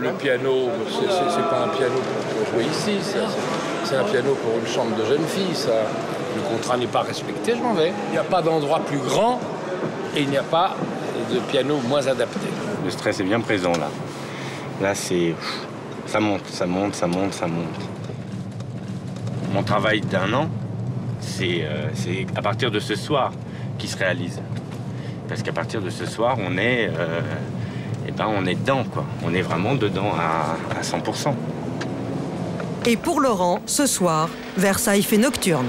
Le piano, c'est pas un piano pour jouer ici, c'est un piano pour une chambre de jeune fille. Ça. Le contrat n'est pas respecté, je m'en vais. Il n'y a pas d'endroit plus grand et il n'y a pas de piano moins adapté. Le stress est bien présent là. Là, c'est... ça monte, ça monte, ça monte, ça monte. Mon travail d'1 an, c'est à partir de ce soir qui se réalise. Parce qu'à partir de ce soir, on est dedans, quoi. On est vraiment dedans à 100%. Et pour Laurent, ce soir, Versailles fait nocturne.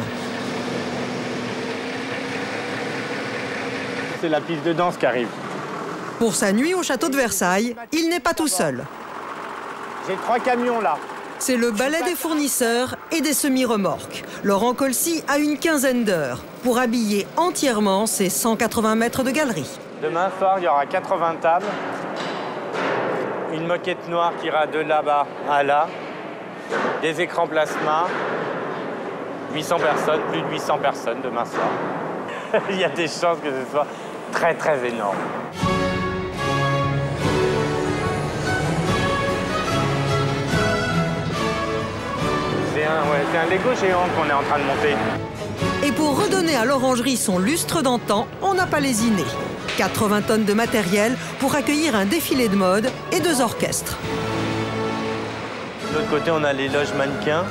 C'est la piste de danse qui arrive. Pour sa nuit au château de Versailles, il n'est pas tout seul. J'ai 3 camions là. C'est le ballet des fournisseurs et des semi-remorques. Laurent Colcy a une quinzaine d'heures pour habiller entièrement ses 180 mètres de galerie. Demain soir, il y aura 80 tables. Une moquette noire qui ira de là-bas à là. Des écrans plasma. 800 personnes, plus de 800 personnes demain soir. Il y a des chances que ce soit très très énorme. C'est un Lego géant qu'on est en train de monter. Et pour redonner à l'orangerie son lustre d'antan, on n'a pas lésiné. 80 tonnes de matériel pour accueillir un défilé de mode et 2 orchestres. De l'autre côté, on a les loges mannequins.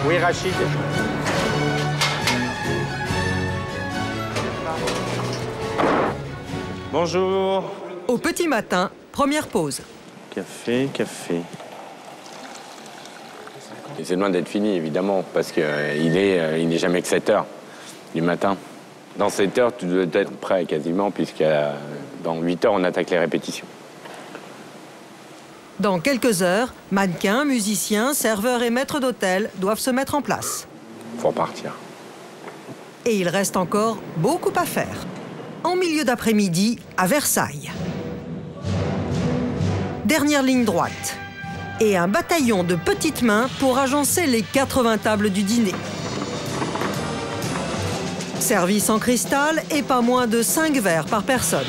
Oui, Rachid. Bonjour. Au petit matin, première pause. Café, café. Et c'est loin d'être fini, évidemment, parce qu'il n'est jamais que 7 heures du matin. Dans 7 heures, tu dois être prêt quasiment, puisque dans 8 heures, on attaque les répétitions. Dans quelques heures, mannequins, musiciens, serveurs et maîtres d'hôtel doivent se mettre en place. Faut repartir. Et il reste encore beaucoup à faire. En milieu d'après-midi, à Versailles. Dernière ligne droite. Et un bataillon de petites mains pour agencer les 80 tables du dîner. Service en cristal et pas moins de 5 verres par personne.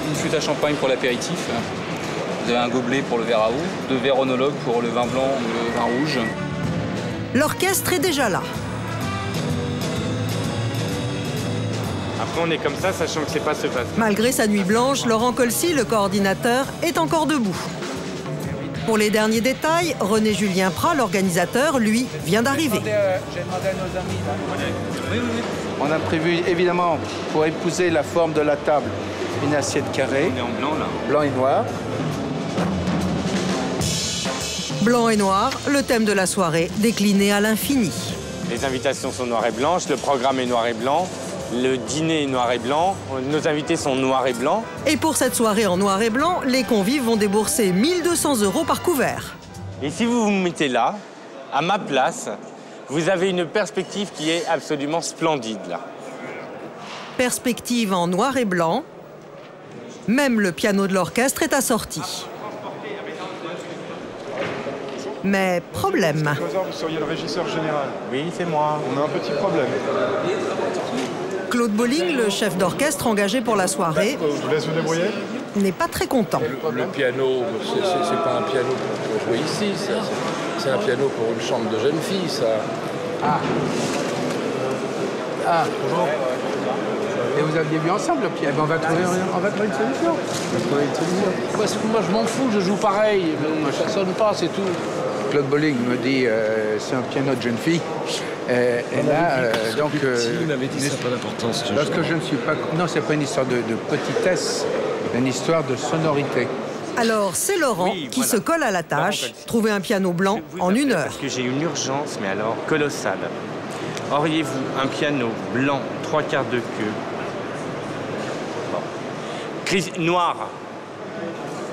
Une flûte à champagne pour l'apéritif. Vous avez un gobelet pour le verre à eau, 2 verres onologues pour le vin blanc ou le vin rouge. L'orchestre est déjà là. Après, on est comme ça, sachant que c'est pas ce passe. Malgré sa nuit blanche, Laurent Colcy, le coordinateur, est encore debout. Pour les derniers détails, René-Julien Prat, l'organisateur, lui, vient d'arriver. J'ai demandé à nos amis. Oui. On a prévu, évidemment, pour épouser la forme de la table, une assiette carrée. On est en blanc, là. Blanc et noir. Blanc et noir, le thème de la soirée, décliné à l'infini. Les invitations sont noires et blanches, le programme est noir et blanc, le dîner est noir et blanc, nos invités sont noirs et blancs. Et pour cette soirée en noir et blanc, les convives vont débourser 1 200 € par couvert. Et si vous vous mettez là, à ma place, vous avez une perspective qui est absolument splendide, là. Perspective en noir et blanc. Même le piano de l'orchestre est assorti. Mais problème. Vous seriez le régisseur général. Oui, c'est moi. On a un petit problème. Claude Bolling, le chef d'orchestre engagé pour la soirée, Je vous laisse vous débrouiller. n'est pas très content. Le piano, c'est pas un piano pour jouer ici, c'est un piano pour une chambre de jeune fille. Ça. Bonjour. Et vous aviez vu ensemble le piano. On va trouver une solution. Moi, je m'en fous, je joue pareil, ça sonne pas, c'est tout. Claude Bolling me dit c'est un piano de jeune fille. Et là, donc. Si vous m'avez dit, ça n'a pas d'importance. Parce que je ne suis pas. Non, c'est pas une histoire de petitesse, c'est une histoire de sonorité. Alors, c'est Laurent qui se colle à la tâche, trouver un piano blanc en 1 heure. Parce que j'ai une urgence, mais alors colossale. Auriez-vous un piano blanc, 3/4 de queue, noir,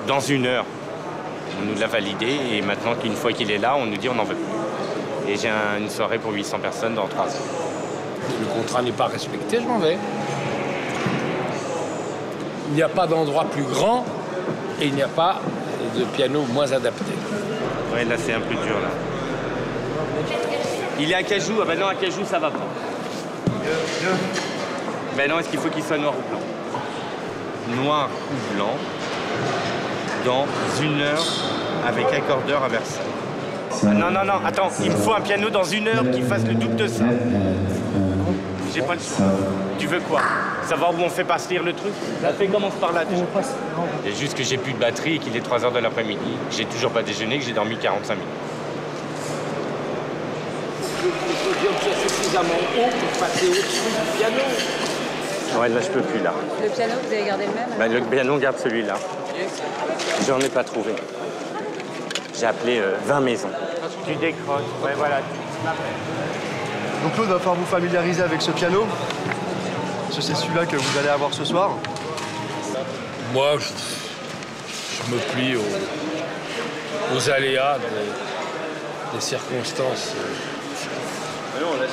dans 1 heure? On nous l'a validé et maintenant qu'une fois qu'il est là, on nous dit on n'en veut plus. Et j'ai une soirée pour 800 personnes dans 3 ans. Le contrat n'est pas respecté, je m'en vais. Il n'y a pas d'endroit plus grand et il n'y a pas de piano moins adapté. Ouais, là c'est un peu dur là. Il est à Cajou, ah ben non, à Cajou ça va pas. Ben non, est-ce qu'il faut qu'il soit noir ou blanc? Noir ou blanc, dans 1 heure, avec accordeur à Versailles. Non, non, non, attends, il me faut un piano dans 1 heure qui fasse le double de ça. J'ai pas le choix. Tu veux quoi? Savoir où on fait partir le truc? La fée commence par là déjà. C'est juste que j'ai plus de batterie et qu'il est 3 heures de l'après-midi. J'ai toujours pas déjeuné, que j'ai dormi 45 minutes. Le podium soit suffisamment haut pour passer au-dessus du piano. Ouais, là je peux plus là. Le piano, vous avez gardé le même? Bah, le piano garde celui-là. J'en ai pas trouvé. J'ai appelé 20 maisons. Tu décroches, ouais voilà. Donc Claude va falloir vous familiariser avec ce piano. Parce que c'est celui-là que vous allez avoir ce soir. Moi, je me plie aux aléas des circonstances. Non, on laisse